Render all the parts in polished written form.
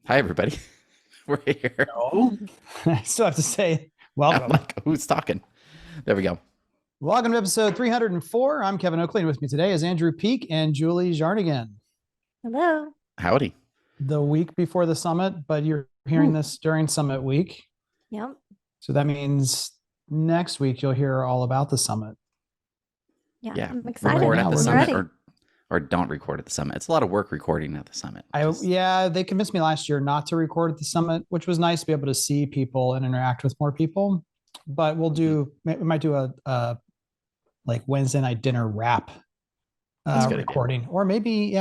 Hi, everybody. We're here. No, I still have to say I'm welcome. like, who's talking? There we go. Welcome to episode 304. I'm Kevin Oakley, and with me today is Andrew Peak and Julie Jarnagin. Hello. Howdy. The week before the summit, but you're hearing Ooh. this during summit week. Yep. So that means next week you'll hear all about the summit. Yeah. I'm excited. Record Right at now, the we're summit ready. or don't record at the summit. It's a lot of work recording at the summit. Yeah, they convinced me last year not to record at the summit, which was nice to be able to see people and interact with more people. But we might do a like Wednesday night dinner wrap That's a good idea. recording, or maybe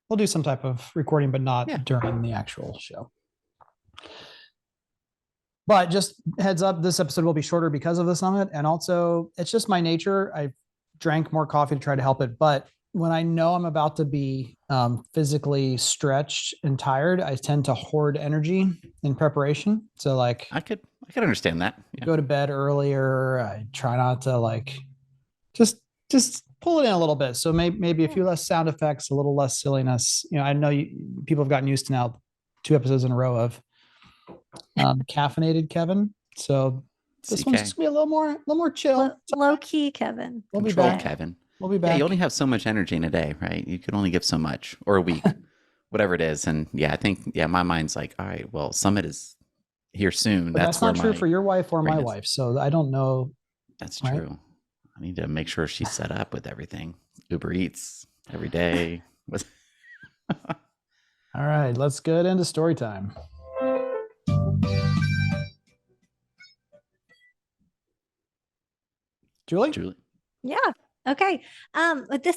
we'll do some type of recording, but not Yeah. during the actual show. But just heads up, this episode will be shorter because of the summit. And also, it's just my nature. I drank more coffee to try to help it. But when I know I'm about to be physically stretched and tired, I tend to hoard energy in preparation. So like I could understand that. Yeah. go to bed earlier. I try not to just pull it in a little bit. So maybe a few less sound effects, a little less silliness. I know people have gotten used to now 2 episodes in a row of caffeinated Kevin. So this one's just gonna be a little more chill. Low key, Kevin. We'll be Controlled back. Kevin. We'll be Yeah, back. you only have so much energy in a day, right? You can only give so much, or a week, whatever it is. And yeah, I think my mind's like, all right, well, summit is here soon. But that's not true for your wife or my brain is. wife. So I don't know. That's Right? true. I need to make sure she's set up with everything. Uber Eats every day. All right, let's get into story time. Julie? Yeah. Okay. But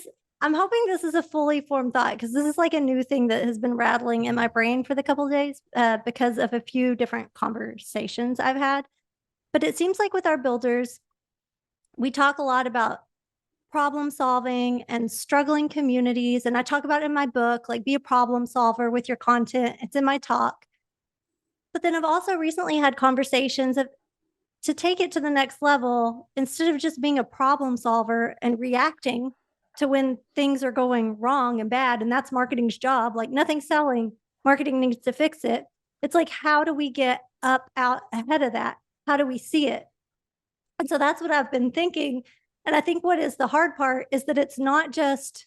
I'm hoping this is a fully formed thought because this is like a new thing that has been rattling in my brain for the couple of days because of a few different conversations I've had. But it seems like with our builders, we talk a lot about problem solving and struggling communities. And I talk about it in my book, like be a problem solver with your content. It's in my talk. But then I've also recently had conversations to take it to the next level, instead of just being a problem solver and reacting to when things are going wrong and bad, and that's marketing's job, like nothing's selling, marketing needs to fix it. It's like, how do we get out ahead of that? How do we see it? And so that's what I've been thinking. And I think what is the hard part is that it's not just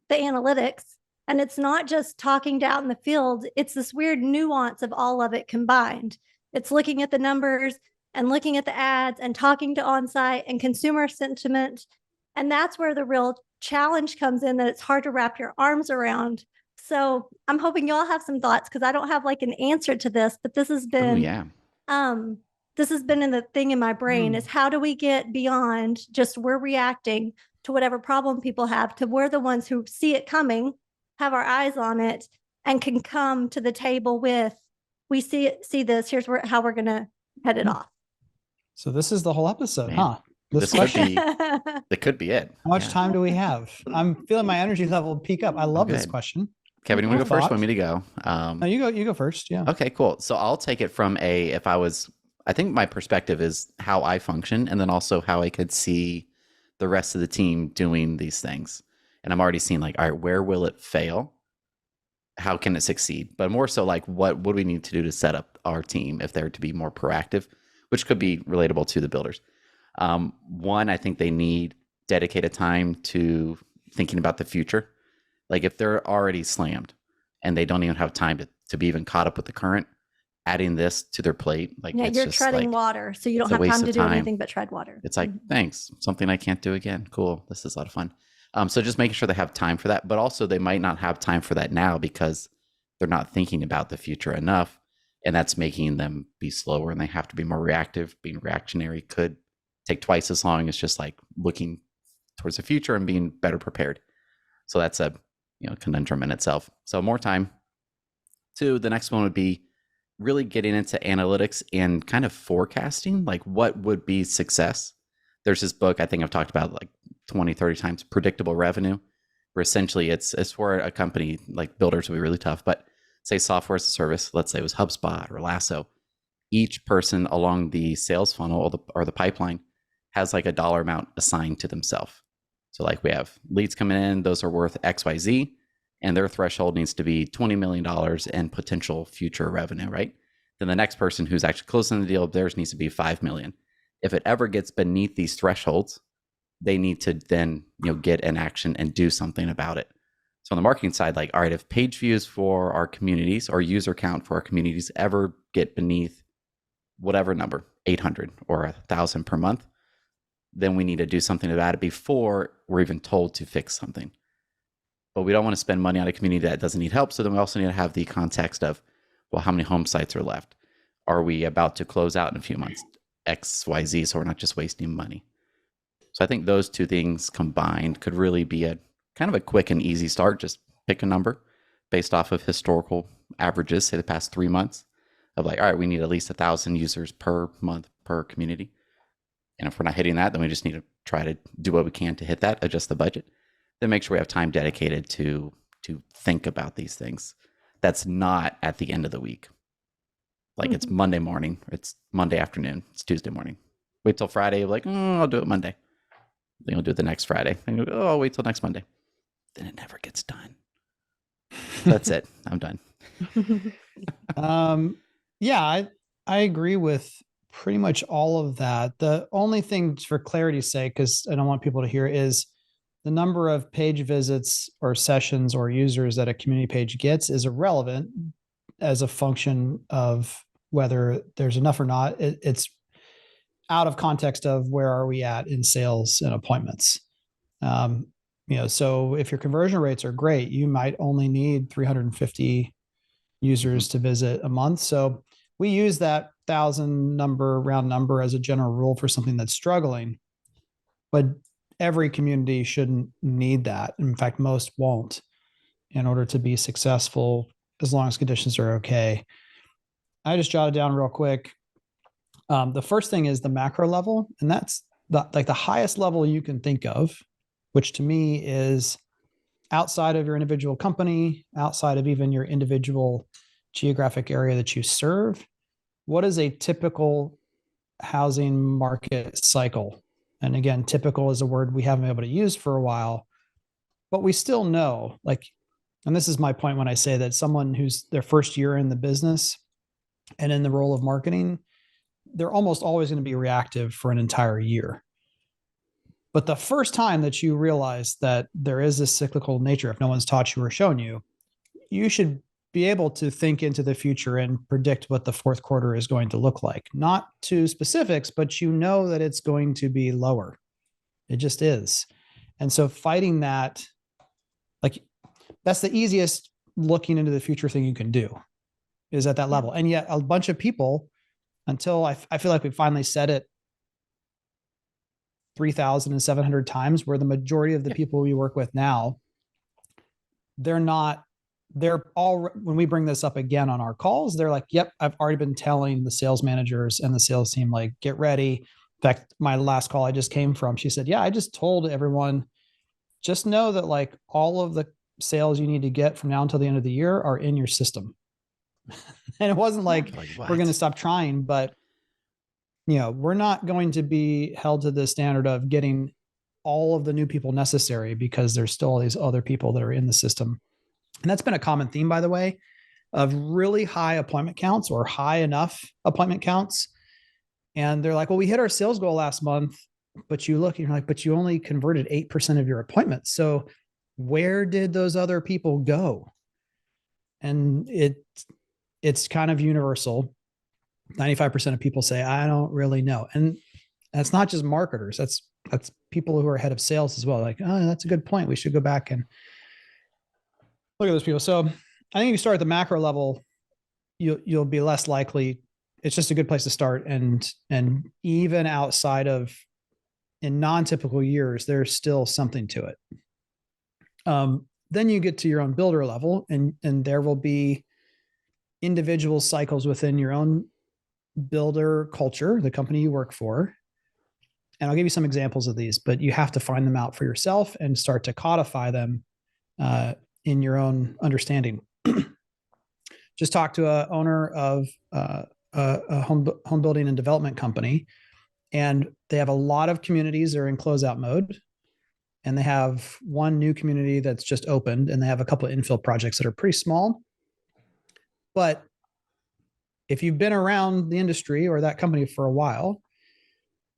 the analytics and it's not just talking down in the field. It's this weird nuance of all of it combined. It's looking at the numbers and looking at the ads and talking to on-site and consumer sentiment. And that's where the real challenge comes in, that it's hard to wrap your arms around. So I'm hoping y'all have some thoughts because I don't have like an answer to this, but this has been, this has been in the thing in my brain is how do we get beyond just we're reacting to whatever problem people have to we're the ones who see it coming, have our eyes on it, and can come to the table with, we see this, here's how we're going to head it off. So this is the whole episode, Man, huh? This could be it. How much time do we have? I'm feeling my energy level peak up. I love this Good. question. Kevin, you want to go first? Thoughts? Want me to go? No, you go first. Yeah. Okay, cool. So I'll take it from I think my perspective is how I function and then also how I could see the rest of the team doing these things. And I'm already seeing like, all right, where will it fail? How can it succeed? But more so like, what do we need to do to set up our team if they're to be more proactive, which could be relatable to the builders. One, I think they need dedicated time to thinking about the future. Like if they're already slammed and they don't even have time to be even caught up with the current, adding this to their plate, like it's you're just treading like, water, so you don't have time to do anything but tread water. It's like, thanks, something I can't do again. Cool, this is a lot of fun. So just making sure they have time for that, but also they might not have time for that now because they're not thinking about the future enough, and that's making them be slower, and they have to be more reactive. Being reactionary could take twice as long as just like looking towards the future and being better prepared. So that's a conundrum in itself. So more time. 2, the next one would be really getting into analytics and kind of forecasting, like what would be success. There's this book I think I've talked about like 20, 30 times, Predictable Revenue, where essentially it's for a company like builders would be really tough, but say software as a service, let's say it was HubSpot or Lasso. Each person along the sales funnel or the pipeline has like a dollar amount assigned to themselves. So like we have leads coming in, those are worth XYZ. and their threshold needs to be $20 million in potential future revenue, right? Then the next person who's actually closing the deal, theirs needs to be 5 million. If it ever gets beneath these thresholds, they need to then, get an action and do something about it. So on the marketing side, like, all right, if page views for our communities or user count for our communities ever get beneath whatever number, 800 or 1,000 per month, then we need to do something about it before we're even told to fix something. But we don't want to spend money on a community that doesn't need help. So then we also need to have the context of, well, how many home sites are left? Are we about to close out in a few months? X, Y, Z, so we're not just wasting money. So I think those two things combined could really be a kind of a quick and easy start. Just pick a number based off of historical averages, say the past 3 months, of like, all right, we need at least 1,000 users per month per community. And if we're not hitting that, then we just need to try to do what we can to hit that, adjust the budget, then make sure we have time dedicated to think about these things. That's not at the end of the week. Like, it's Monday morning, it's Monday afternoon, it's Tuesday morning. Wait till Friday, like, I'll do it Monday. Then you'll do it the next Friday. And you'll go, I'll wait till next Monday. Then it never gets done. That's it. I'm done. Yeah, I agree with pretty much all of that. The only thing, for clarity's sake, because I don't want people to hear, is the number of page visits or sessions or users that a community page gets is irrelevant as a function of whether there's enough or not. It's out of context of where are we at in sales and appointments. So if your conversion rates are great, you might only need 350 users to visit a month. So we use that 1,000 number, round number, as a general rule for something that's struggling, but every community shouldn't need that. In fact, most won't, in order to be successful, as long as conditions are okay. I just jotted down real quick. The first thing is the macro level, and that's the highest level you can think of, which to me is outside of your individual company, outside of even your individual geographic area that you serve. What is a typical housing market cycle? And again, typical is a word we haven't been able to use for a while, but we still know, and this is my point when I say that someone who's their first year in the business and in the role of marketing, they're almost always going to be reactive for an entire year. But the first time that you realize that there is this cyclical nature, if no one's taught you or shown you, you should be able to think into the future and predict what the fourth quarter is going to look like. Not to specifics, but you know that it's going to be lower. It just is. And so fighting that, that's the easiest looking into the future thing you can do, is at that level. And yet a bunch of people, until I feel like we finally said it 3,700 times, where the majority of the people we work with now, they're all, when we bring this up again on our calls, they're like, yep, I've already been telling the sales managers and the sales team, like, get ready. In fact, my last call I just came from, she said, yeah, I just told everyone, just know that all of the sales you need to get from now until the end of the year are in your system. And it wasn't like we're going to stop trying, but we're not going to be held to the standard of getting all of the new people necessary, because there's still all these other people that are in the system. And that's been a common theme, by the way, of really high appointment counts or high enough appointment counts. And they're like, well, we hit our sales goal last month, but you look and you're like, but you only converted 8% of your appointments. So where did those other people go? And it's kind of universal. 95% of people say, I don't really know. And that's not just marketers. That's people who are head of sales as well. Like, oh, that's a good point. We should go back and look at those people. So I think if you start at the macro level, you'll be less likely. It's just a good place to start. And even outside of, in non-typical years, there's still something to it. Then you get to your own builder level, and there will be individual cycles within your own builder culture, the company you work for. And I'll give you some examples of these, but you have to find them out for yourself and start to codify them in your own understanding. Just talk to a owner of a home building and development company, and they have a lot of communities that are in closeout mode. and they have one new community that's just opened, and they have a couple of infill projects that are pretty small. But if you've been around the industry or that company for a while,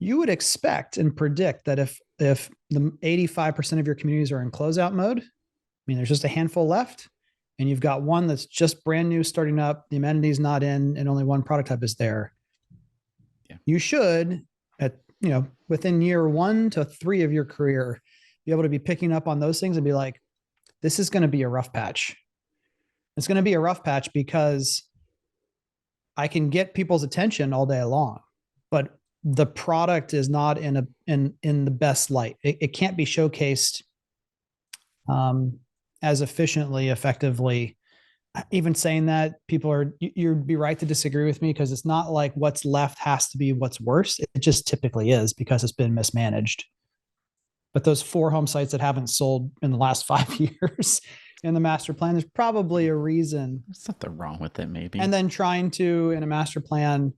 you would expect and predict that if the 85% of your communities are in closeout mode, I mean, there's just a handful left, and you've got one that's just brand new starting up, the amenity's not in, and only one product type is there. Yeah. You should, within year 1 to 3 of your career, be able to be picking up on those things and be like, this is going to be a rough patch. It's going to be a rough patch because I can get people's attention all day long, but the product is not in the best light. It can't be showcased as efficiently, effectively. Even saying that, you'd be right to disagree with me, because it's not like what's left has to be what's worse. It just typically is, because it's been mismanaged. But those 4 home sites that haven't sold in the last 5 years in the master plan, there's probably a reason. There's something wrong with it, maybe. And then trying to, in a master plan,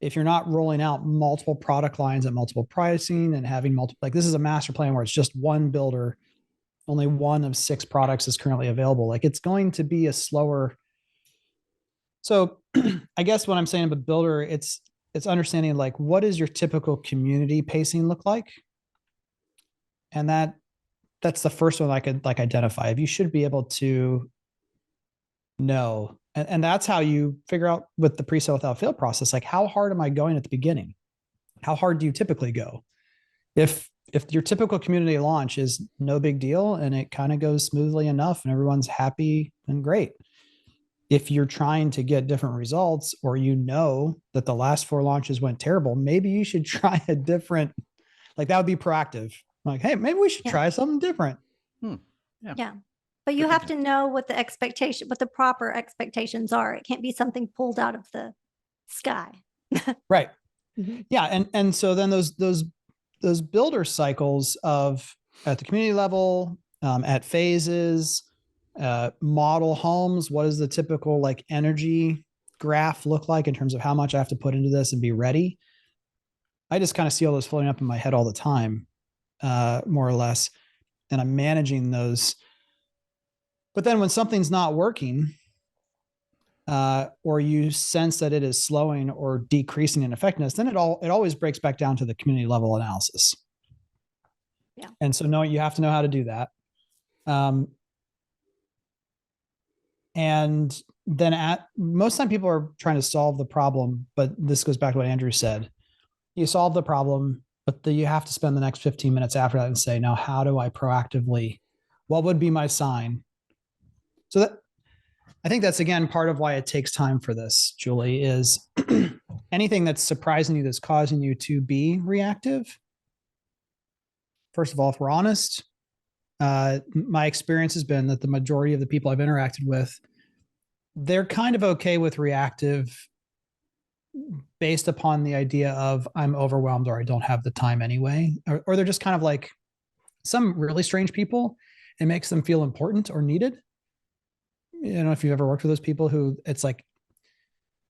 if you're not rolling out multiple product lines at multiple pricing and having multiple, like this is a master plan where it's just one builder, only one of 6 products is currently available. Like it's going to be a slower. So I guess what I'm saying about builder, it's understanding like, what does your typical community pacing look like? And that's the first one I could like identify. If you should be able to know, and that's how you figure out with the pre-sale without fail process, like how hard am I going at the beginning? How hard do you typically go? If your typical community launch is no big deal and it kind of goes smoothly enough and everyone's happy and great. If you're trying to get different results, or that the last 4 launches went terrible, maybe you should try a different, like that would be proactive. Like, hey, maybe we should try something different. Yeah. But you have to know what the proper expectations are. It can't be something pulled out of the sky. Right. Mm-hmm. Yeah. And so then those builder cycles of at the community level, at phases, model homes, what does the typical like energy graph look like in terms of how much I have to put into this and be ready? I just kind of see all those floating up in my head all the time, more or less. And I'm managing those. But then when something's not working, or you sense that it is slowing or decreasing in effectiveness, then it always breaks back down to the community level analysis. Yeah. And so you have to know how to do that. And then most time people are trying to solve the problem, but this goes back to what Andrew said. You solve the problem, but you have to spend the next 15 minutes after that and say, now, how do I proactively, what would be my sign? So I think that's, again, part of why it takes time for this, Julie, is anything that's surprising you, that's causing you to be reactive. First of all, if we're honest, my experience has been that the majority of the people I've interacted with, they're kind of okay with reactive based upon the idea of I'm overwhelmed or I don't have the time anyway, or they're just kind of like some really strange people. It makes them feel important or needed. I don't know if you've ever worked with those people who it's like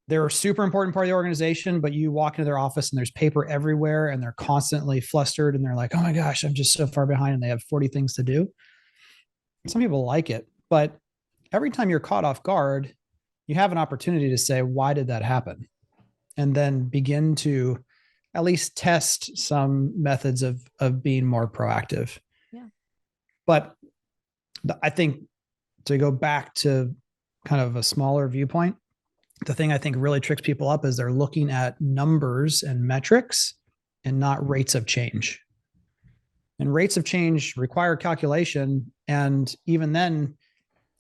they're a super important part of the organization, but you walk into their office and there's paper everywhere and they're constantly flustered and they're like, oh my gosh, I'm just so far behind, and they have 40 things to do. Some people like it, but every time you're caught off guard, you have an opportunity to say, why did that happen? And then begin to at least test some methods of being more proactive. Yeah. But I think, to go back to kind of a smaller viewpoint, the thing I think really tricks people up is they're looking at numbers and metrics and not rates of change. And rates of change require calculation. And even then,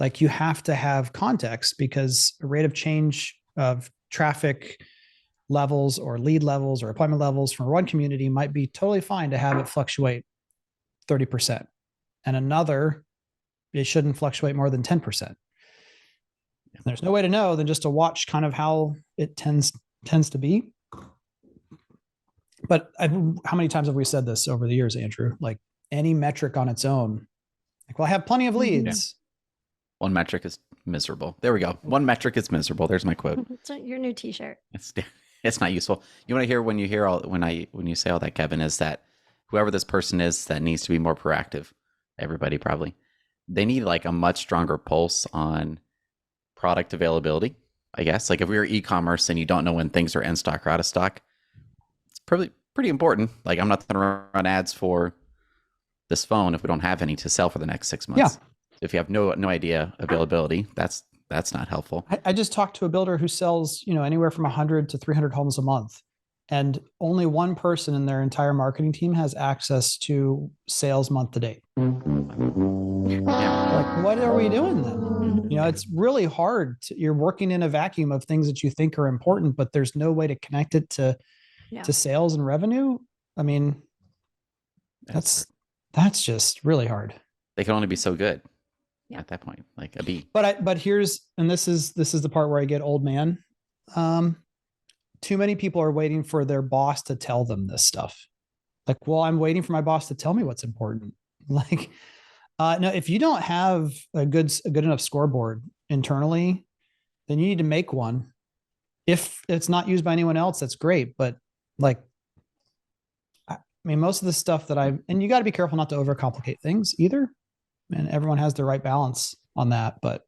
like, you have to have context, because a rate of change of traffic levels or lead levels or appointment levels from one community might be totally fine to have it fluctuate 30%. And another, it shouldn't fluctuate more than 10%. There's no way to know than just to watch kind of how it tends to be. But how many times have we said this over the years, Andrew? Like, any metric on its own, like, well, I have plenty of leads. Yeah. One metric is miserable. There we go. One metric is miserable. There's my quote. It's your new T-shirt. It's not useful. You want to hear when you say all that, Kevin, is that whoever this person is that needs to be more proactive, everybody probably. They need like a much stronger pulse on product availability, I guess. Like if we were e-commerce and you don't know when things are in stock or out of stock, it's probably pretty important. Like I'm not going to run ads for this phone if we don't have any to sell for the next 6 months. Yeah. If you have no idea availability, that's not helpful. I just talked to a builder who sells, anywhere from 100 to 300 homes a month. And only one person in their entire marketing team has access to sales month to date. Yeah. Like, what are we doing then? It's really hard. You're working in a vacuum of things that you think are important, but there's no way to connect it to sales and revenue. I mean, that's just really hard. They can only be so good at that point, like a bee. But here's, and this is the part where I get old man. Too many people are waiting for their boss to tell them this stuff. Like, well, I'm waiting for my boss to tell me what's important. Like, no, if you don't have a good enough scoreboard internally, then you need to make one. If it's not used by anyone else, that's great. But like, I mean, most of the stuff and you got to be careful not to overcomplicate things either. And everyone has the right balance on that. But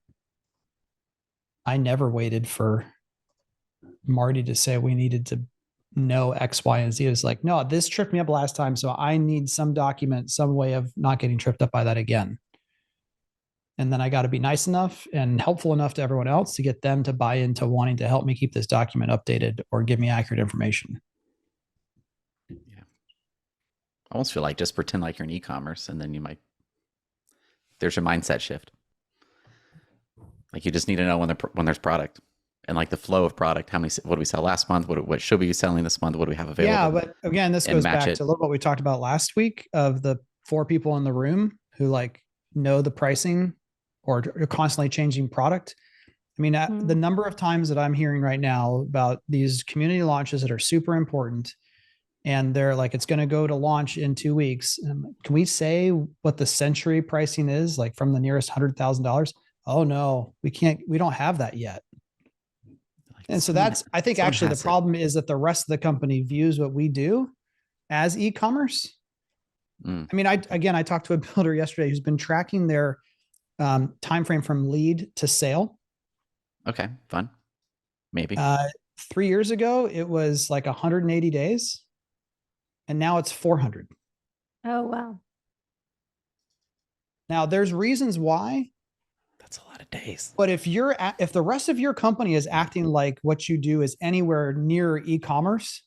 I never waited for Marty to say we needed to know X, Y, and Z. It was like, no, this tripped me up last time. So I need some document, some way of not getting tripped up by that again. And then I got to be nice enough and helpful enough to everyone else to get them to buy into wanting to help me keep this document updated or give me accurate information. Yeah. I almost feel like just pretend like you're in e-commerce and then there's your mindset shift. Like you just need to know when there's product and like the flow of product. What did we sell last month? What should we be selling this month? What do we have available? Yeah. But again, this goes back to a little what we talked about last week of the 4 people in the room who like know the pricing or are constantly changing product. I mean, the number of times that I'm hearing right now about these community launches that are super important and they're like, it's going to go to launch in 2 weeks. Can we say what the century pricing is like from the nearest $100,000? Oh no, we can't, we don't have that yet. And so I think actually the problem is that the rest of the company views what we do as e-commerce. I mean, I talked to a builder yesterday who's been tracking their timeframe from lead to sale. Okay, fun. Maybe 3 years ago, it was like 180 days. And now it's 400. Oh, wow. Now there's reasons why. That's a lot of days. But if the rest of your company is acting like what you do is anywhere near e-commerce,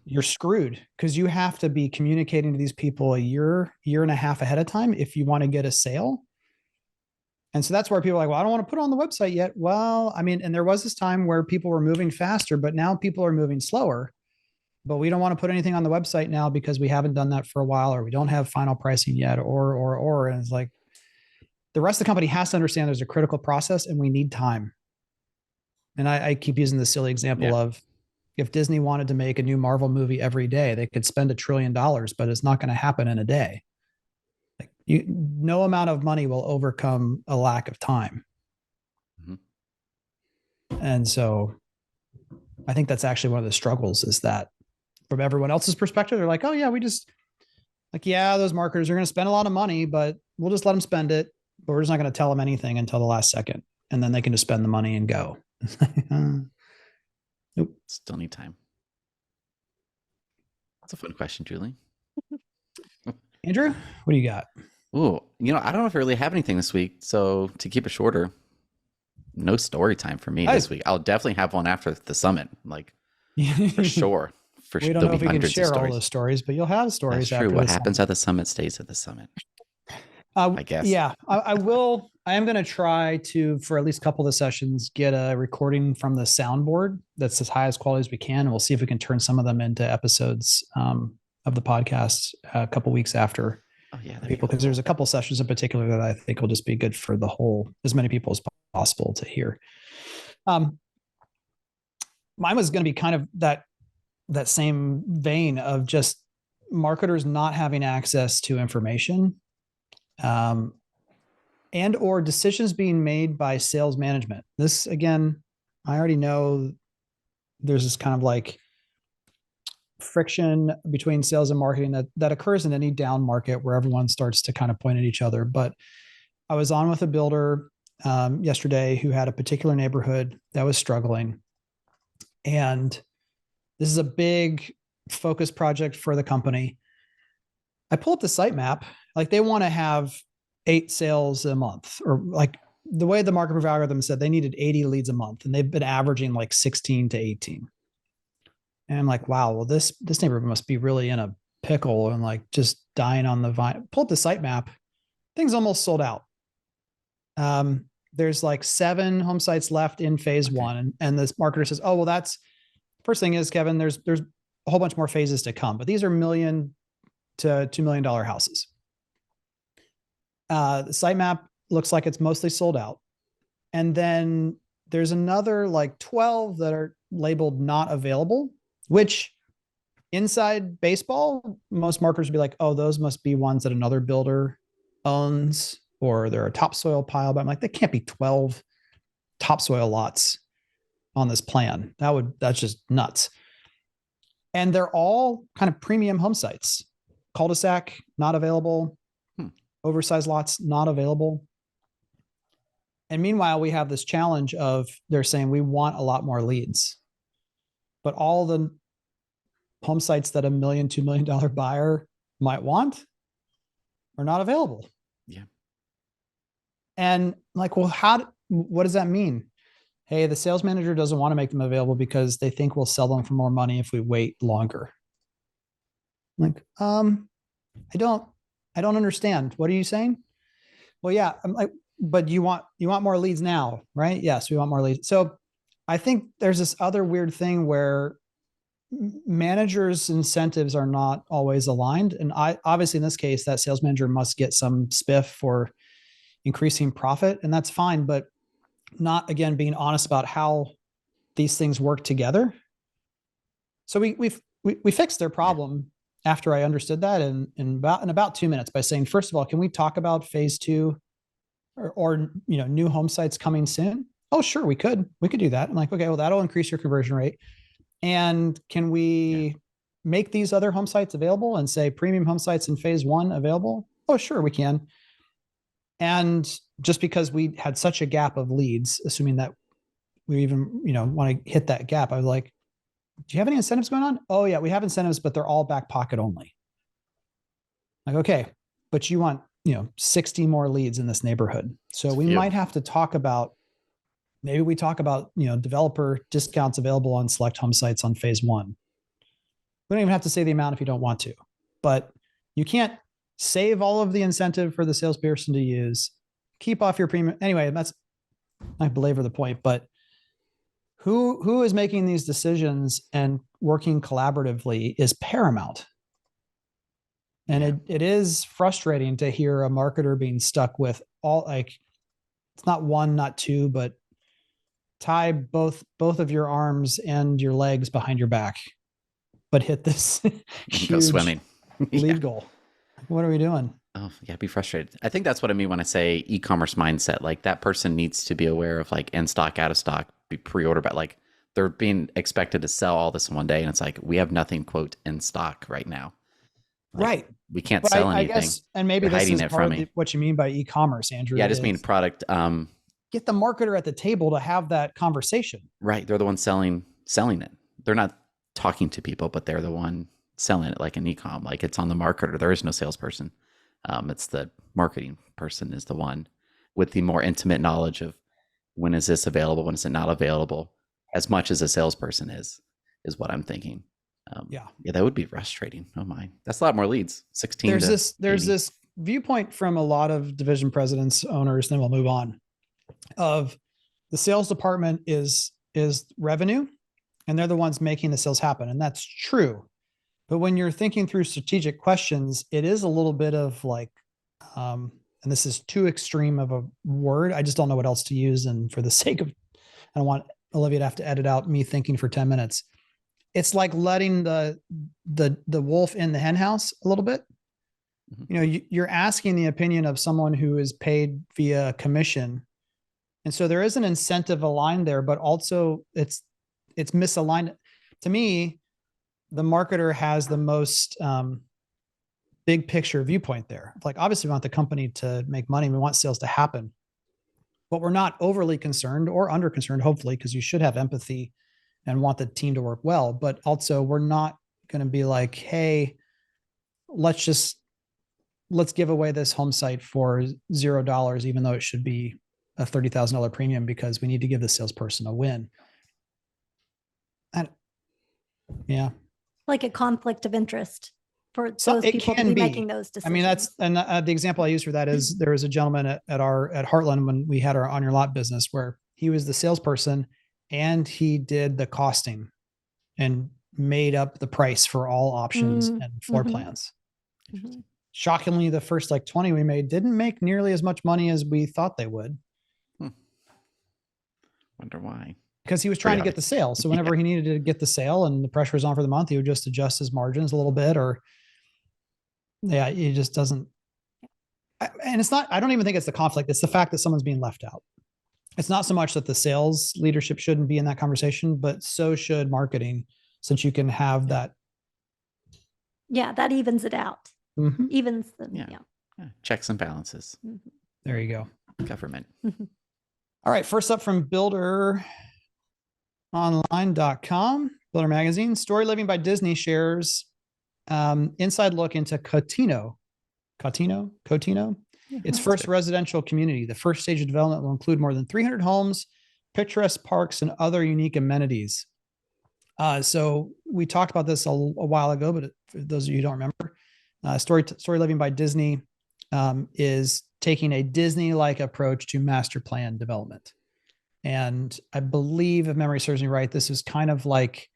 you're screwed because you have to be communicating to these people a year and a half ahead of time if you want to get a sale. And so that's where people are like, well, I don't want to put it on the website yet. Well, I mean, and there was this time where people were moving faster, but now people are moving slower. But we don't want to put anything on the website now because we haven't done that for a while, or we don't have final pricing yet, or, and it's like, the rest of the company has to understand there's a critical process and we need time. And I keep using the silly example of if Disney wanted to make a new Marvel movie every day, they could spend $1 trillion, but it's not going to happen in a day. Like no amount of money will overcome a lack of time. And so I think that's actually one of the struggles is that from everyone else's perspective, they're like, oh yeah, those marketers are going to spend a lot of money, but we'll just let them spend it. But we're just not going to tell them anything until the last second. And then they can just spend the money and go. Nope. Still need time. That's a fun question, Julie. Andrew, what do you got? Ooh, I don't know if I really have anything this week. So to keep it shorter, no story time for me this week. I'll definitely have one after the summit, like for sure. We don't know if we can share all those stories, but you'll have stories. That's true. What happens at the summit stays at the summit. I guess. Yeah, I will. I am going to try to, for at least a couple of the sessions, get a recording from the soundboard that's as high as quality as we can. And we'll see if we can turn some of them into episodes of the podcast a couple weeks after people, because there's a couple sessions in particular that I think will just be good for the whole, as many people as possible to hear. Mine was going to be kind of that same vein of just marketers not having access to information. And or decisions being made by sales management. This, again, I already know there's this kind of like friction between sales and marketing that occurs in any down market where everyone starts to kind of point at each other. But I was on with a builder yesterday who had a particular neighborhood that was struggling. And this is a big focus project for the company. I pull up the site map, like they want to have 8 sales a month, or like the way the market proof algorithm said they needed 80 leads a month, and they've been averaging like 16 to 18. And I'm like, wow, well, this neighborhood must be really in a pickle and like just dying on the vine. Pull up the site map, things almost sold out. There's like 7 home sites left in phase one. And this marketer says, oh, well, that's first thing is, Kevin, there's a whole bunch more phases to come, but these are $1 million to $2 million houses. The site map looks like it's mostly sold out. And then there's another like 12 that are labeled not available, which inside baseball, most marketers would be like, oh, those must be ones that another builder owns, or they're a topsoil pile. But I'm like, there can't be 12 topsoil lots on this plan. That's just nuts. And they're all kind of premium home sites. Cul-de-sac, not available. Oversized lots, not available. And meanwhile, we have this challenge of they're saying we want a lot more leads. But all the home sites that $1 million, $2 million buyer might want are not available. Yeah. And like, well, what does that mean? Hey, the sales manager doesn't want to make them available because they think we'll sell them for more money if we wait longer. I'm like, I don't understand. What are you saying? Well, yeah, I'm like, but you want more leads now, right? Yes, we want more leads. So I think there's this other weird thing where managers' incentives are not always aligned. And obviously in this case, that sales manager must get some spiff for increasing profit, and that's fine, but not, again, being honest about how these things work together. So we fixed their problem after I understood that in about 2 minutes by saying, first of all, can we talk about phase 2 or new home sites coming soon? Oh, sure, we could do that. I'm like, okay, well, that'll increase your conversion rate. And can we make these other home sites available and say premium home sites in phase 1 available? Oh, sure, we can. And just because we had such a gap of leads, assuming that we even, want to hit that gap, I was like, do you have any incentives going on? Oh yeah, we have incentives, but they're all back pocket only. Like, okay, but you want, 60 more leads in this neighborhood. So we might have to talk about, maybe we talk about, developer discounts available on select home sites on phase 1. We don't even have to say the amount if you don't want to, but you can't save all of the incentive for the salesperson to use, keep off your premium. Anyway, I belabor the point, but who is making these decisions and working collaboratively is paramount. And it is frustrating to hear a marketer being stuck with it's not 1, not 2, but tie both of your arms and your legs behind your back, but hit this huge swimming lead goal. What are we doing? Oh yeah, be frustrated. I think that's what I mean when I say e-commerce mindset. Like that person needs to be aware of like in stock, out of stock, be pre-order, but like they're being expected to sell all this in one day, and it's like we have nothing quote in stock right now. Like, right. We can't sell anything. I guess, and maybe this is part of what you mean by e-commerce, Andrew. Yeah, I just mean product. Get the marketer at the table to have that conversation. Right. They're the ones selling it. They're not talking to people, but they're the one selling it like an e-com. Like it's on the marketer. There is no salesperson. It's the marketing person is the one with the more intimate knowledge of when is this available, when is it not available, as much as a salesperson is what I'm thinking. Yeah, that would be frustrating. Oh my, that's a lot more leads. 16. There's this viewpoint from a lot of division presidents, owners, then we'll move on, of the sales department is revenue and they're the ones making the sales happen. And that's true. But when you're thinking through strategic questions, it is a little bit of like, and this is too extreme of a word. I just don't know what else to use. And for the sake of, I don't want Olivia to have to edit out me thinking for 10 minutes. It's like letting the wolf in the hen house a little bit. Mm-hmm. You're asking the opinion of someone who is paid via commission. And so there is an incentive aligned there, but also it's misaligned. To me, the marketer has the most big picture viewpoint there. Like, obviously we want the company to make money. We want sales to happen, but we're not overly concerned or under concerned, hopefully, because you should have empathy and want the team to work well. But also we're not going to be like, hey, let's give away this home site for $0, even though it should be a $30,000 premium, because we need to give the salesperson a win. And yeah, Like a conflict of interest for So those it people to can be be. making those decisions. I mean, that's, and the example I use for that is there was a gentleman at Heartland when we had our On Your Lot business, where he was the salesperson and he did the costing and made up the price for all options and floor plans. Shockingly, the first like 20 we made didn't make nearly as much money as we thought they would. Wonder why. Because he was trying to get the sale. So whenever he needed to get the sale and the pressure was on for the month, he would just adjust his margins a little bit, or it just doesn't. And it's not, I don't even think it's the conflict. It's the fact that someone's being left out. It's not so much that the sales leadership shouldn't be in that conversation, but so should marketing, since you can have that. Yeah, that evens it out. Evens the, yeah. Checks and balances. There you go. Government. All right. First up from builderonline.com, Builder Magazine. Story Living by Disney shares inside look into Cotino. Its first residential community. The first stage of development will include more than 300 homes, picturesque parks, and other unique amenities. So we talked about this a while ago, but for those of you who don't remember, Story Living by Disney is taking a Disney-like approach to master plan development. And I believe, if memory serves me right, this is kind of like,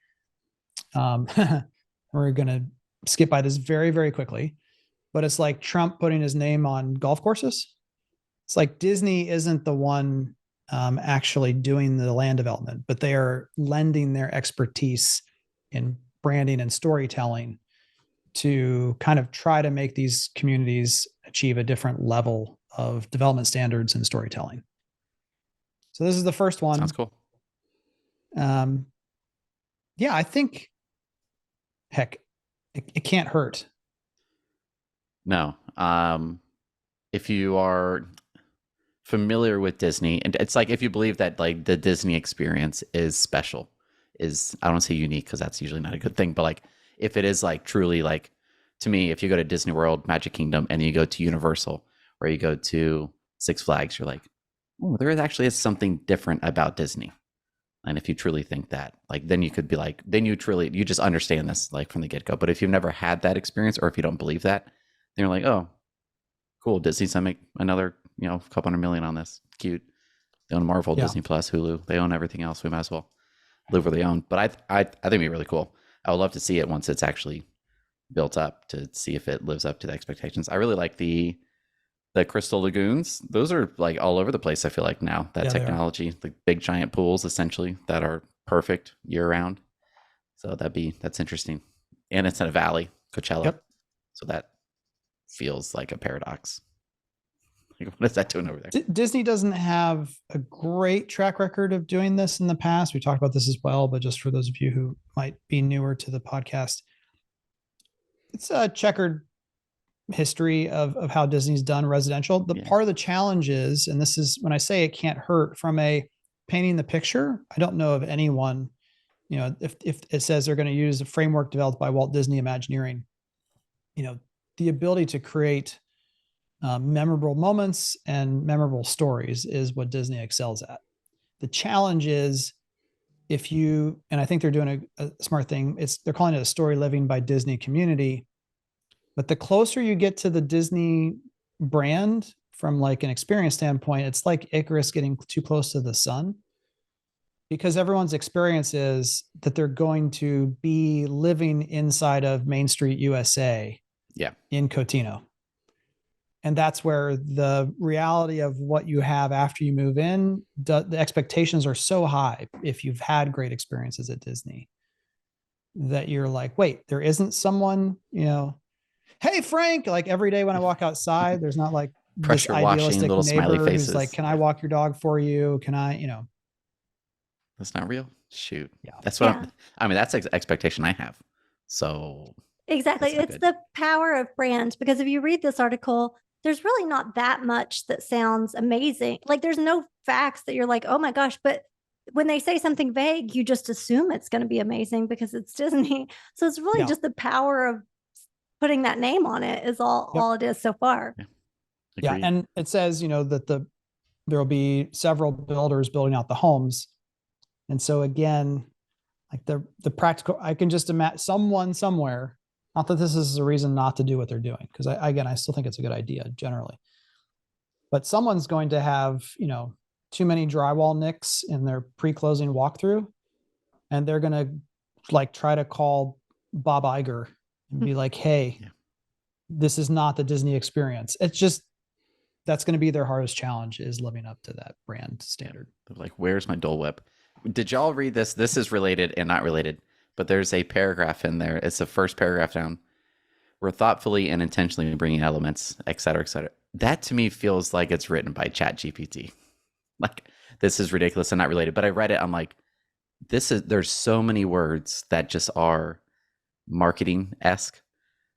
we're going to skip by this very, very quickly, but it's like Trump putting his name on golf courses. It's like Disney isn't the one actually doing the land development, but they are lending their expertise in branding and storytelling to kind of try to make these communities achieve a different level of development standards and storytelling. So this is the first one. Sounds cool. Yeah, I think, heck, it can't hurt. No. If you are familiar with Disney, and it's like, if you believe that like the Disney experience is special, is, I don't say unique because that's usually not a good thing, but like if it is like truly, like, to me, if you go to Disney World, Magic Kingdom, and you go to Universal, or you go to Six Flags, you're like, oh, there actually is something different about Disney. And if you truly think that, like, then you could be like, then you just understand this like from the get-go. But if you've never had that experience, or if you don't believe that, then you're like, oh, cool, Disney's gonna make another, a couple $100 million on this. Cute. They own Marvel, Disney Plus, Hulu. They own everything else. We might as well live where they own. But I think it'd be really cool. I would love to see it once it's actually built up, to see if it lives up to the expectations. I really like the Crystal Lagoons. Those are like all over the place, I feel like, now. That technology, the big giant pools essentially that are perfect year round. So that's interesting. And it's in a valley, Coachella. Yep. So that feels like a paradox. Like, what is that doing over there? Disney doesn't have a great track record of doing this in the past. We talked about this as well, but just for those of you who might be newer to the podcast, it's a checkered history of how Disney's done residential. The part of the challenge is, and this is when I say it can't hurt, from a painting the picture, I don't know of anyone, if it says they're going to use a framework developed by Walt Disney Imagineering, the ability to create memorable moments and memorable stories is what Disney excels at. The challenge is, and I think they're doing a smart thing, they're calling it a Story Living by Disney community. But the closer you get to the Disney brand from like an experience standpoint, it's like Icarus getting too close to the sun, because everyone's experience is that they're going to be living inside of Main Street, USA, in Cotino. And that's where the reality of what you have after you move in, the expectations are so high if you've had great experiences at Disney, that you're like, wait, there isn't someone, hey, Frank, like every day when I walk outside, there's not like pressure this washing, idealistic little smiley neighbor faces. who's like, can I walk your dog for you? Can I, That's not real. Shoot. Yeah. That's what that's expectation I have. So Exactly. that's not It's good. the power of brand, because if you read this article, there's really not that much that sounds amazing. Like there's no facts that you're like, oh my gosh. But when they say something vague, you just assume it's going to be amazing because it's Disney. So it's really Yeah. just the power of putting that name on it is all it is so far. Yeah. Agreed. And it says, that there'll be several builders building out the homes. And so again, like the practical, I can just imagine someone somewhere, not that this is a reason not to do what they're doing, because I still think it's a good idea generally, but someone's going to have, too many drywall nicks in their pre-closing walkthrough, and they're going to like try to call Bob Iger and be like, hey, this is not the Disney experience. It's just, that's going to be their hardest challenge, is living up to that brand standard. They're like, where's my Dole Whip? Did y'all read this? This is related and not related, but there's a paragraph in there. It's the first paragraph down. We're thoughtfully and intentionally bringing elements, et cetera, et cetera. That to me feels like it's written by ChatGPT. Like, this is ridiculous and not related. But I read it. I'm like, there's so many words that just are marketing-esque.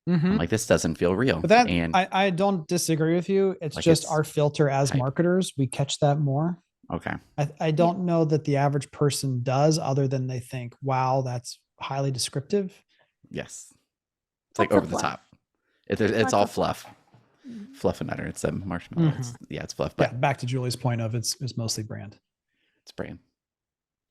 I'm like, this doesn't feel real. But that, and I don't disagree with you. It's like, just it's our filter as hype. marketers. We catch that more. Okay. I don't know that the average person does, other than they think, wow, that's highly descriptive. Yes. It's like Lots of over the fluff. top. It's Lots all of fluff. Fluff and nutter. It's a marshmallow. It's fluff, Yeah, but back to Julie's point of it's mostly brand. it's brand.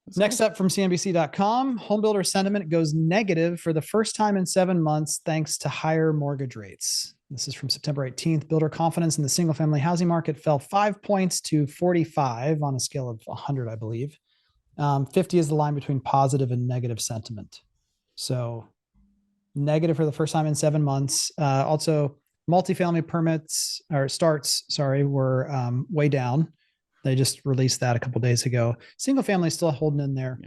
That's Next cool. up from CNBC.com, home builder sentiment goes negative for the first time in 7 months thanks to higher mortgage rates. This is from September 18th. Builder confidence in the single family housing market fell 5 points to 45 on a scale of 100, I believe. 50 is the line between positive and negative sentiment. So negative for the first time in 7 months. Also, multifamily permits or starts, were way down. They just released that a couple of days ago. Single family is still holding in there.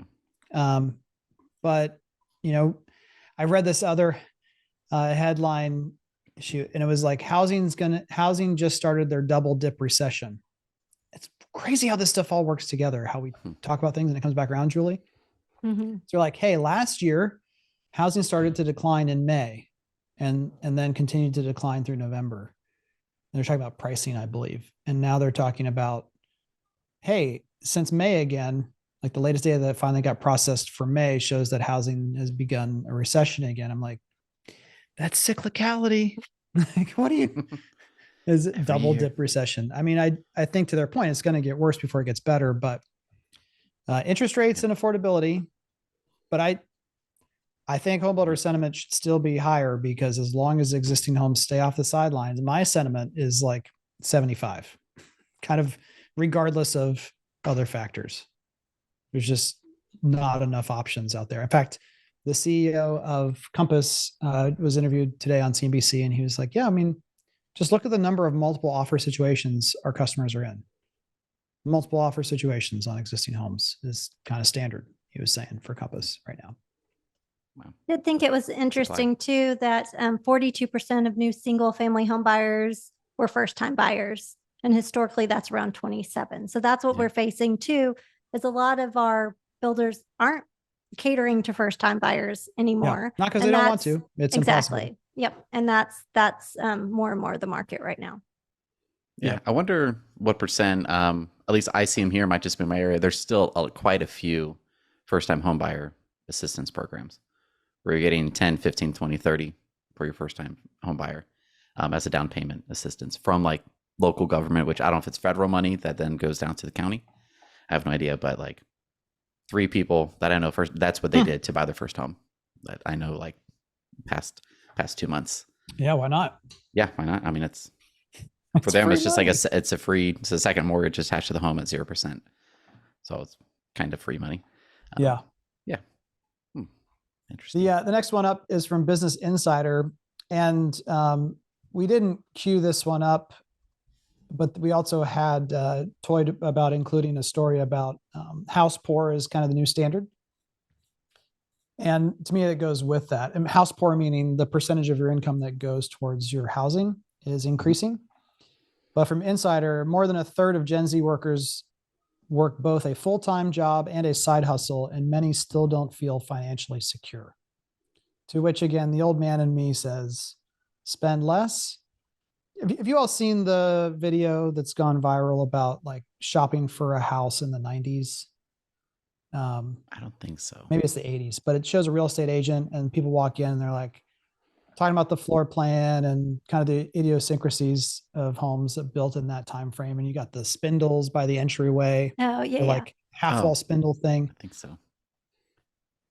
Yeah. But, I read this other headline issue, and it was like, housing just started their double dip recession. It's crazy how this stuff all works together, how we talk about things and it comes back around, Julie. Mm-hmm. So you're like, hey, last year, housing started to decline in May and then continued to decline through November. And they're talking about pricing, I believe. And now they're talking about, hey, since May again, like the latest data that finally got processed for May shows that housing has begun a recession again. I'm like, that's cyclicality. Like, what do you, is it double year. dip recession? I mean, I think to their point, it's going to get worse before it gets better, but interest rates and affordability. But I think homebuilder sentiment should still be higher, because as long as existing homes stay off the sidelines, my sentiment is like 75, kind of regardless of other factors. There's just not enough options out there. In fact, the CEO of Compass was interviewed today on CNBC, and he was like, yeah, I mean, just look at the number of multiple offer situations our customers are in. Multiple offer situations on existing homes is kind of standard, he was saying, for Compass right now. I did think it was interesting too that 42% of new single family home buyers were first time buyers. And historically that's around 27. So that's what we're facing too, is a lot of our builders aren't catering to first time buyers anymore. Not because they don't want to. It's exactly. impossible. Yep. And that's more and more the market right now. Yeah. I wonder what percent, at least I see them here, might just be in my area. There's still quite a few first time home buyer assistance programs where you're getting 10, 15, 20, 30 for your first time home buyer as a down payment assistance from like local government, which I don't know if it's federal money that then goes down to the county. I have no idea, but like 3 people that I know first, that's what they did to buy their first home that I know, like past 2 months. Yeah. Why not? Yeah. Why not? I mean, it's for them, it's just like it's a second mortgage attached to the home at 0%. So it's kind of free money. Yeah. Yeah. Interesting. The next one up is from Business Insider, and we didn't queue this one up, but we also had toyed about including a story about house poor is kind of the new standard. And to me, it goes with that. And house poor meaning the percentage of your income that goes towards your housing is increasing. But from Insider, more than a third of Gen Z workers work both a full-time job and a side hustle, and many still don't feel financially secure. To which again, the old man in me says, spend less. Have you all seen the video that's gone viral about like shopping for a house in the 90s? I don't think so. Maybe it's the 80s, but it shows a real estate agent and people walk in and they're like talking about the floor plan and kind of the idiosyncrasies of homes that built in that time frame. And you got the spindles by the entryway, Oh, yeah. the Yeah. like half wall spindle thing. I think so.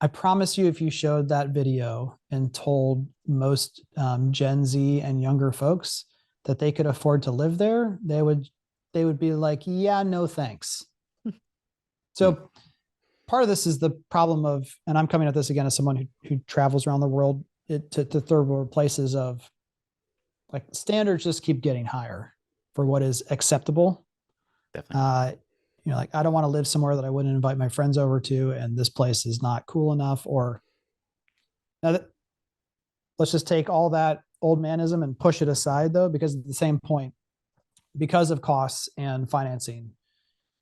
I promise you, if you showed that video and told most Gen Z and younger folks that they could afford to live there, they would be like, yeah, no thanks. So part of this is the problem of, and I'm coming at this again as someone who travels around the world to third world places, of like standards just keep getting higher for what is acceptable. Definitely. Like I don't want to live somewhere that I wouldn't invite my friends over to, and this place is not cool enough. Or let's just take all that old manism and push it aside, though, because at the same point, because of costs and financing,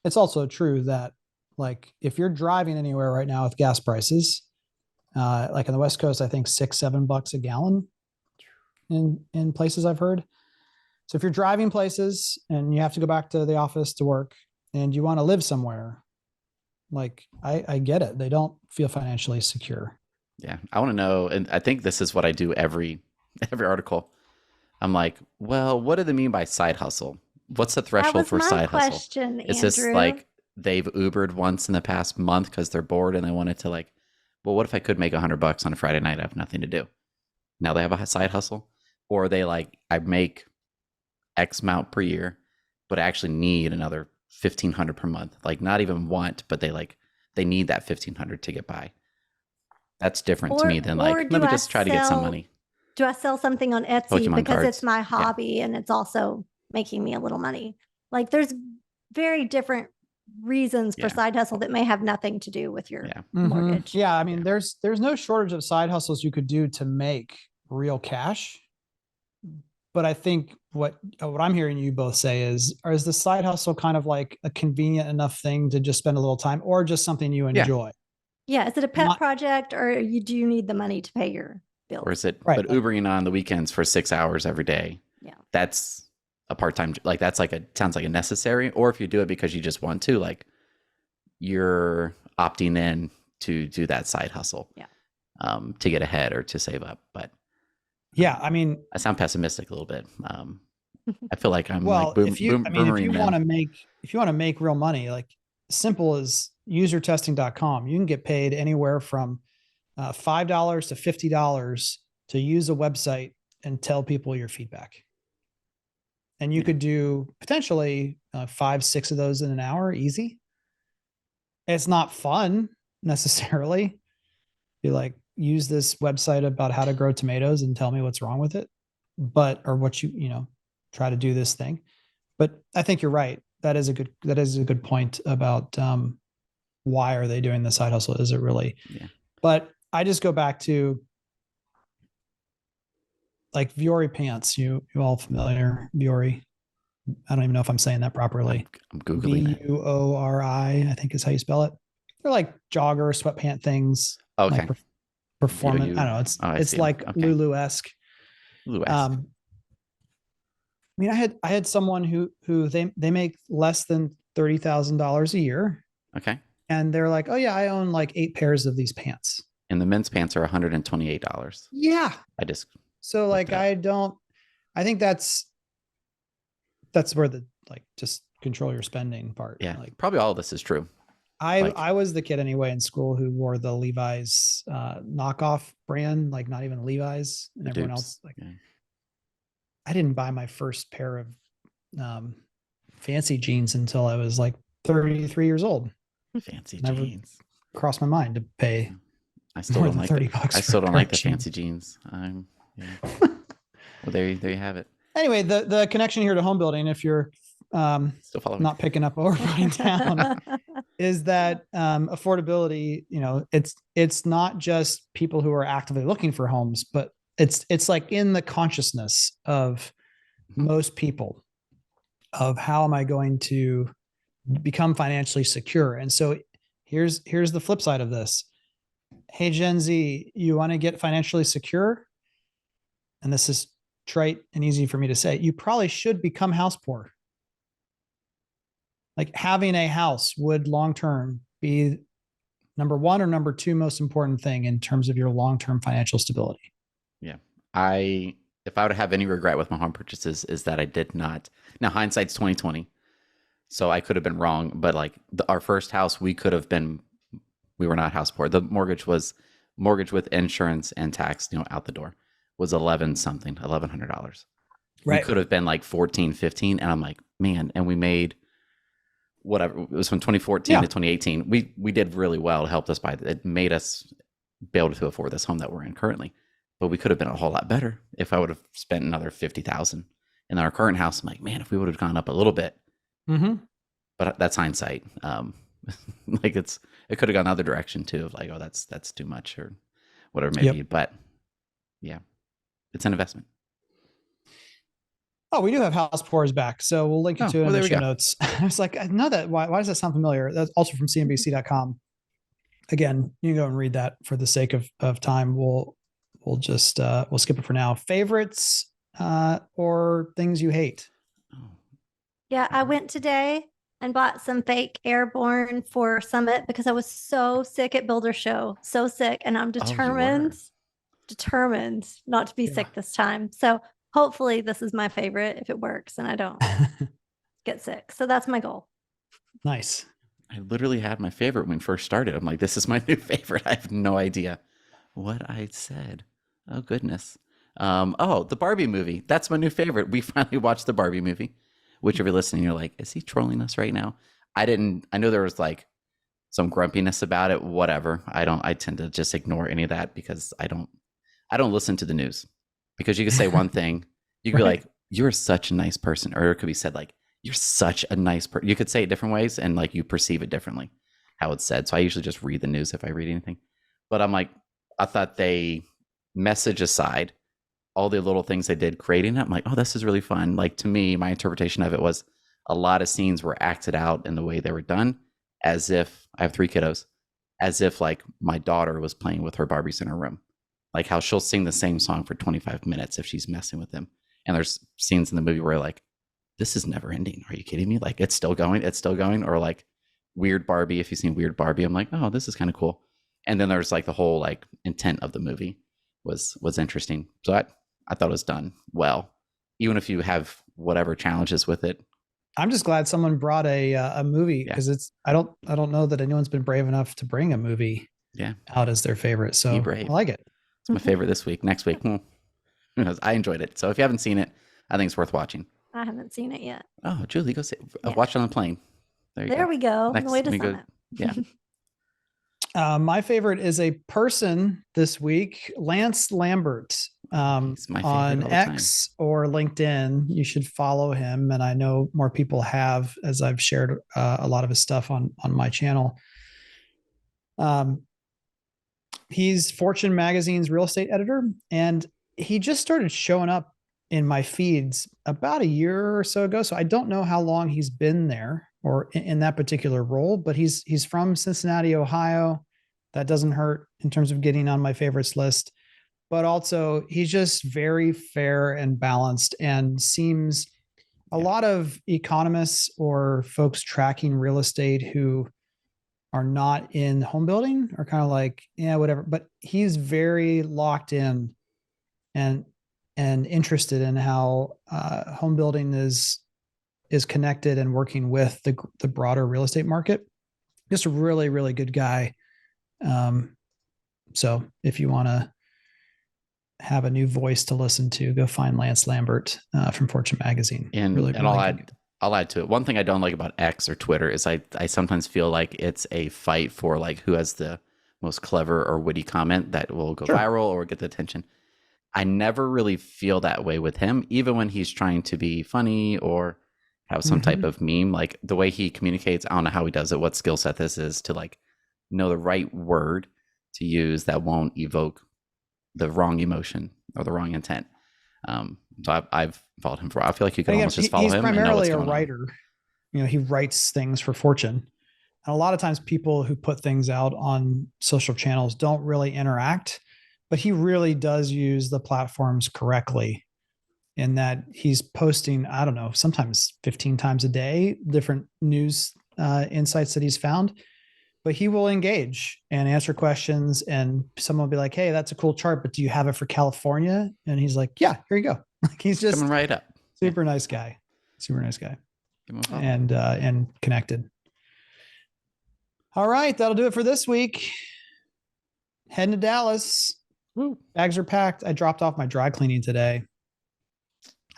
it's also true that like if you're driving anywhere right now with gas prices, like on the West Coast, I think $6-7 a gallon in places I've heard. So if you're driving places and you have to go back to the office to work and you want to live somewhere, like I get it. They don't feel financially secure. Yeah. I want to know, and I think this is what I do every article. I'm like, well, what do they mean by side hustle? What's the threshold for side hustle? Question, Is this like they've Ubered once in the past month because they're bored and they wanted to like, well, what if I could make $100 on a Friday night? I have nothing to do. Now they have a side hustle, or they like, I make X amount per year, but I actually need another $1,500 per month. Like not even want, but they need that $1,500 to get by. That's different to me than like, let me just try to get some money. Do I sell something on Etsy Pokemon because cards. it's my hobby and it's also making me a little money? Like there's very different reasons for side hustle that may have nothing to do with your mortgage. Yeah. I mean, there's no shortage of side hustles you could do to make real cash. But I think what I'm hearing you both say is the side hustle kind of like a convenient enough thing to just spend a little time, or just something you enjoy? Yeah. Is it a pet project, or do you need the money to pay your bills? Or is it, but Ubering on the weekends for 6 hours every day? Yeah. That's a part-time, like that's like sounds like a necessary. Or if you do it because you just want to, like you're opting in to do that side hustle. Yeah. To get ahead or to save up. But yeah, I mean, I sound pessimistic a little bit. I feel like I'm if you want to make real money, like simple as usertesting.com, you can get paid anywhere from $5 to $50 to use a website and tell people your feedback. And you could do potentially 5-6 of those in an hour, easy. It's not fun necessarily. You like use this website about how to grow tomatoes and tell me what's wrong with it, or what you try to do this thing. But I think you're right. That is a good point about why are they doing the side hustle? Is it really? Yeah. But I just go back to like Vuori pants. You all familiar? Vuori. I don't even know if I'm saying that properly. I'm Googling it. Vuori, I think is how you spell it. They're like jogger sweatpant things. Okay. Like performance. I don't know. It's like Lulu-esque. Lulu-esque. I mean, I had someone who they make less than $30,000 a year. Okay. And they're like, oh yeah, I own like 8 pairs of these pants. And the men's pants are $128. Yeah. So like, I think that's where the like just control your spending part. Yeah. Like probably all of this is true. I was the kid anyway in school who wore the Levi's knockoff brand, like not even Levi's, and everyone else like. Yeah. I didn't buy my first pair of fancy jeans until I was like 33 years old. Fancy jeans. Crossed my mind to pay. I still don't like $30. I still don't like the fancy jeans. Yeah. Well, there you have it. Anyway, the connection here to home building, if you're not picking up what we're putting down, is that affordability. It's not just people who are actively looking for homes, but it's like in the consciousness of most people of how am I going to become financially secure. And so here's the flip side of this. Hey, Gen Z, you want to get financially secure? And this is trite and easy for me to say. You probably should become house poor. Like having a house would long term be number one or number two most important thing in terms of your long term financial stability. Yeah. If I would have any regret with my home purchases is that I did not. Now hindsight's 2020. So I could have been wrong, but like our first house, we were not house poor. The mortgage was mortgage with insurance and tax, out the door was 11 something, $1,100. We Right. could have been like 14, 15. And I'm like, man, and we made whatever, it was from 2014 Yeah. to 2018. We did really well. It helped us it made us be able to afford this home that we're in currently. But we could have been a whole lot better if I would have spent another 50,000 in our current house. I'm like, man, if we would have gone up a little bit, Mm-hmm. but that's hindsight. Like it could have gone the other direction too, of like, oh, that's too much or whatever it may be. But yeah, it's an investment. Oh, we do have house pours back. So we'll link you to it in the show notes. I was like, I know that. Why does that sound familiar? That's also from cnbc.com. Again, you can go and read that for the sake of time. We'll just we'll skip it for now. Favorites or things you hate? Yeah, I went today and bought some fake airborne for Summit because I was so sick at Builder Show, so sick, and I'm determined not to be sick this time. So hopefully this is my favorite if it works and I don't get sick. So that's my goal. Nice. I literally had my favorite when we first started. I'm like, this is my new favorite. I have no idea what I said. Oh goodness. The Barbie movie. That's my new favorite. We finally watched the Barbie movie. Which if you're listening, you're like, is he trolling us right now? I know there was like some grumpiness about it. Whatever. I tend to just ignore any of that because I don't listen to the news. Because you could say one thing, you could be like, you're such a nice person. Or it could be said like, you're such a nice person. You could say it different ways and like you perceive it differently, how it's said. So I usually just read the news if I read anything. But I'm like, I thought they, message aside, all the little things they did creating it, I'm like, oh, this is really fun. Like to me, my interpretation of it was a lot of scenes were acted out in the way they were done, as if I have 3 kiddos, as if like my daughter was playing with her Barbies in her room, like how she'll sing the same song for 25 minutes if she's messing with them. And there's scenes in the movie where like, this is never ending. Are you kidding me? Like it's still going. Or like Weird Barbie. If you've seen Weird Barbie, I'm like, oh, this is kind of cool. And then there's like the whole like intent of the movie was interesting. So I thought it was done well, even if you have whatever challenges with it. I'm just glad someone brought a movie because I don't know that anyone's been brave enough to bring a movie out as their favorite. So I like it. It's my favorite this week. Next week, who knows? I enjoyed it. So if you haven't seen it, I think it's worth watching. I haven't seen it yet. Oh, Julie, go see it. Watch it on the plane. There we go. On the way to Summit. Yeah. My favorite is a person this week, Lance Lambert. On X or LinkedIn. You should follow him. And I know more people have, as I've shared a lot of his stuff on my channel. He's Fortune Magazine's real estate editor, and he just started showing up in my feeds about a year or so ago. So I don't know how long he's been there or in that particular role, but he's from Cincinnati, Ohio. That doesn't hurt in terms of getting on my favorites list. But also he's just very fair and balanced and seems a lot of economists or folks tracking real estate who are not in home building are kind of like, yeah, whatever. But he's very locked in and interested in how home building is connected and working with the broader real estate market. Just a really, really good guy. So if you want to have a new voice to listen to, go find Lance Lambert from Fortune Magazine. And I'll add to it. One thing I don't like about X or Twitter is I sometimes feel like it's a fight for like who has the most clever or witty comment that will go viral or get the attention. I never really feel that way with him, even when he's trying to be funny or have some type of meme. Like the way he communicates, I don't know how he does it, what skill set this is to like know the right word to use that won't evoke the wrong emotion or the wrong intent. So I've followed him for. I feel like you can almost just follow him. He's primarily a writer. He writes things for Fortune, And a lot of times people who put things out on social channels don't really interact, but he really does use the platforms correctly in that he's posting, I don't know, sometimes 15 times a day, different news insights that he's found, but he will engage and answer questions. And someone will be like, hey, that's a cool chart, but do you have it for California? And he's like, yeah, here you go. Like he's just Coming right up. super nice guy, super nice guy, Give him a follow. and connected. All right, that'll do it for this week. Heading to Dallas. Woo. Bags are packed. I dropped off my dry cleaning today.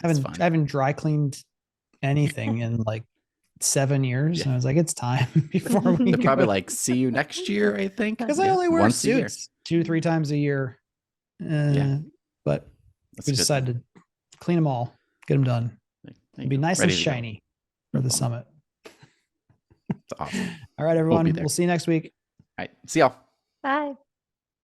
I haven't dry cleaned anything in like 7 years. Yeah. And I was like, it's time before we They're go. probably like, see you next year, I think. Because I only wear Once a year. suits 2-3 times a year. But That's we good. decided to clean them all, get them done. There you It'd be go. nice Ready and to go. shiny for the summit. It's awesome. All right, everyone. there. We'll see you next week. All right. See y'all. Bye.